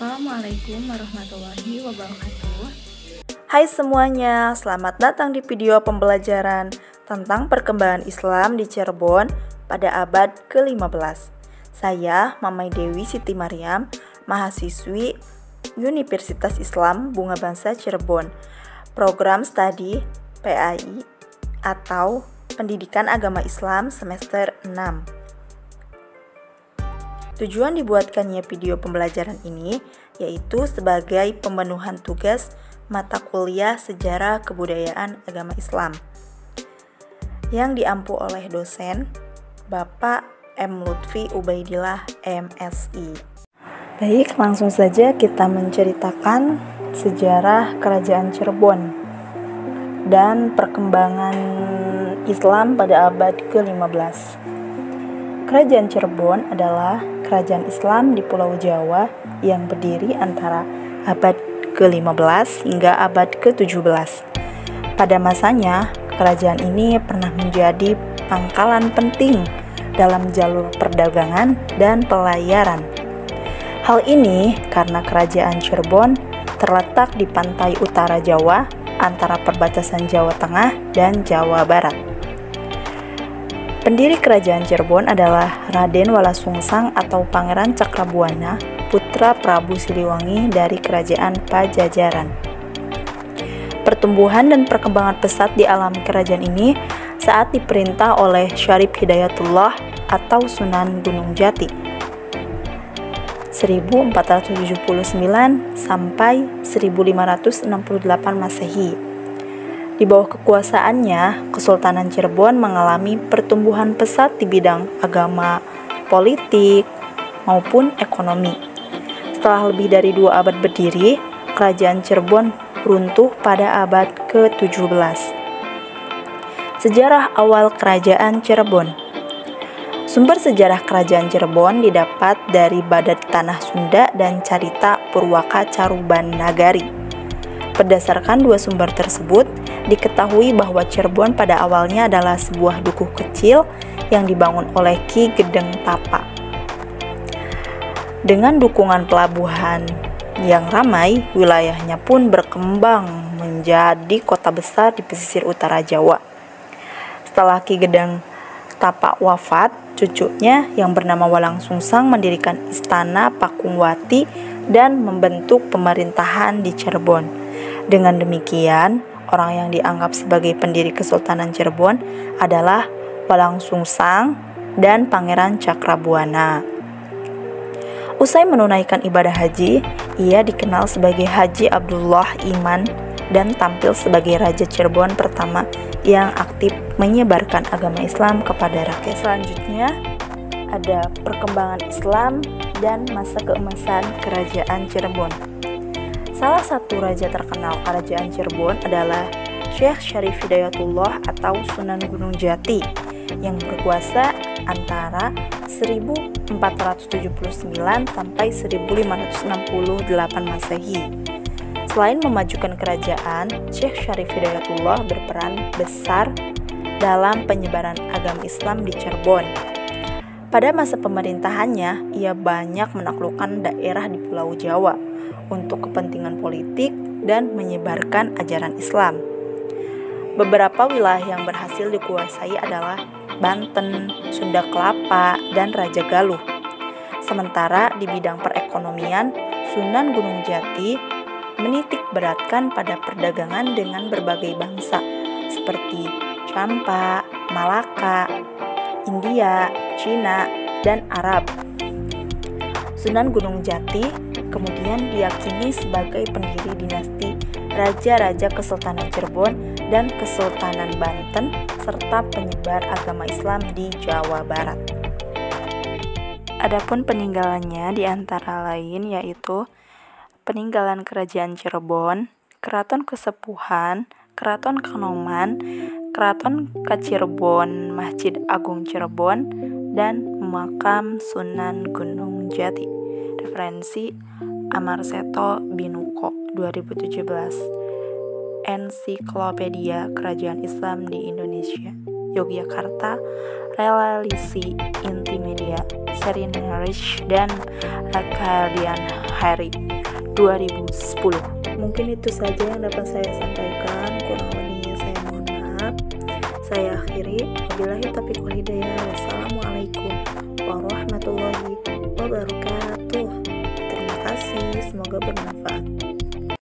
Assalamualaikum warahmatullahi wabarakatuh. Hai semuanya, selamat datang di video pembelajaran tentang perkembangan Islam di Cirebon pada abad ke-15. Saya Mamai Dewi Siti Mariam, mahasiswi Universitas Islam Bunga Bangsa Cirebon, program studi PAI atau Pendidikan Agama Islam semester 6. Tujuan dibuatkannya video pembelajaran ini yaitu sebagai pemenuhan tugas mata kuliah Sejarah Kebudayaan Agama Islam yang diampu oleh dosen Bapak M. Lutfi Ubaidillah MSI. Baik, langsung saja kita menceritakan sejarah Kerajaan Cirebon dan perkembangan Islam pada abad ke-15. Kerajaan Cirebon adalah kerajaan Islam di Pulau Jawa yang berdiri antara abad ke-15 hingga abad ke-17. Pada masanya, kerajaan ini pernah menjadi pangkalan penting dalam jalur perdagangan dan pelayaran. Hal ini karena kerajaan Cirebon terletak di pantai utara Jawa antara perbatasan Jawa Tengah dan Jawa Barat. Pendiri kerajaan Cirebon adalah Raden Walasungsang atau Pangeran Cakrabuana, putra Prabu Siliwangi dari kerajaan Pajajaran. Pertumbuhan dan perkembangan pesat di alam kerajaan ini saat diperintah oleh Syarif Hidayatullah atau Sunan Gunung Jati 1479 sampai 1568 Masehi. Di bawah kekuasaannya, Kesultanan Cirebon mengalami pertumbuhan pesat di bidang agama, politik, maupun ekonomi. Setelah lebih dari 2 abad berdiri, Kerajaan Cirebon runtuh pada abad ke-17. Sejarah awal Kerajaan Cirebon. Sumber sejarah Kerajaan Cirebon didapat dari Badat Tanah Sunda dan Carita Purwaka Caruban Nagari. Berdasarkan 2 sumber tersebut, diketahui bahwa Cirebon pada awalnya adalah sebuah dukuh kecil yang dibangun oleh Ki Gedeng Tapa. Dengan dukungan pelabuhan yang ramai, wilayahnya pun berkembang menjadi kota besar di pesisir utara Jawa. Setelah Ki Gedeng Tapa wafat, cucunya yang bernama Walangsungsang mendirikan istana Pakungwati dan membentuk pemerintahan di Cirebon. Dengan demikian, orang yang dianggap sebagai pendiri Kesultanan Cirebon adalah Walangsungsang dan Pangeran Cakrabuana. Usai menunaikan ibadah haji, ia dikenal sebagai Haji Abdullah Iman dan tampil sebagai Raja Cirebon pertama yang aktif menyebarkan agama Islam kepada rakyat. Selanjutnya, ada perkembangan Islam dan masa keemasan Kerajaan Cirebon. Salah satu raja terkenal Kerajaan Cirebon adalah Syekh Syarif Hidayatullah atau Sunan Gunung Jati yang berkuasa antara 1479 sampai 1568 Masehi. Selain memajukan kerajaan, Syekh Syarif Hidayatullah berperan besar dalam penyebaran agama Islam di Cirebon. Pada masa pemerintahannya, ia banyak menaklukkan daerah di Pulau Jawa untuk kepentingan politik dan menyebarkan ajaran Islam. Beberapa wilayah yang berhasil dikuasai adalah Banten, Sunda Kelapa, dan Raja Galuh. Sementara di bidang perekonomian, Sunan Gunung Jati menitik beratkan pada perdagangan dengan berbagai bangsa seperti Champa, Malaka, India, Cina, dan Arab. Sunan Gunung Jati kemudian diyakini sebagai pendiri dinasti Raja-Raja Kesultanan Cirebon dan Kesultanan Banten serta penyebar agama Islam di Jawa Barat. Adapun peninggalannya diantara lain yaitu peninggalan Kerajaan Cirebon, Keraton Kesepuhan, Keraton Kanoman, Keraton Kacirebon, Masjid Agung Cirebon, dan Makam Sunan Gunung Jati. Referensi Amarseto Binuko 2017, Ensiklopedia Kerajaan Islam di Indonesia. Yogyakarta, Relasi Intimedia, Serinerish, dan Akadian Hari 2010. Mungkin itu saja yang dapat saya sampaikan, kurang lebihnya saya mohon maaf. Saya akhiri, wabillahi taufiq wal hidayah. Wassalamualaikum warahmatullahi wabarakatuh. Terima kasih, semoga bermanfaat.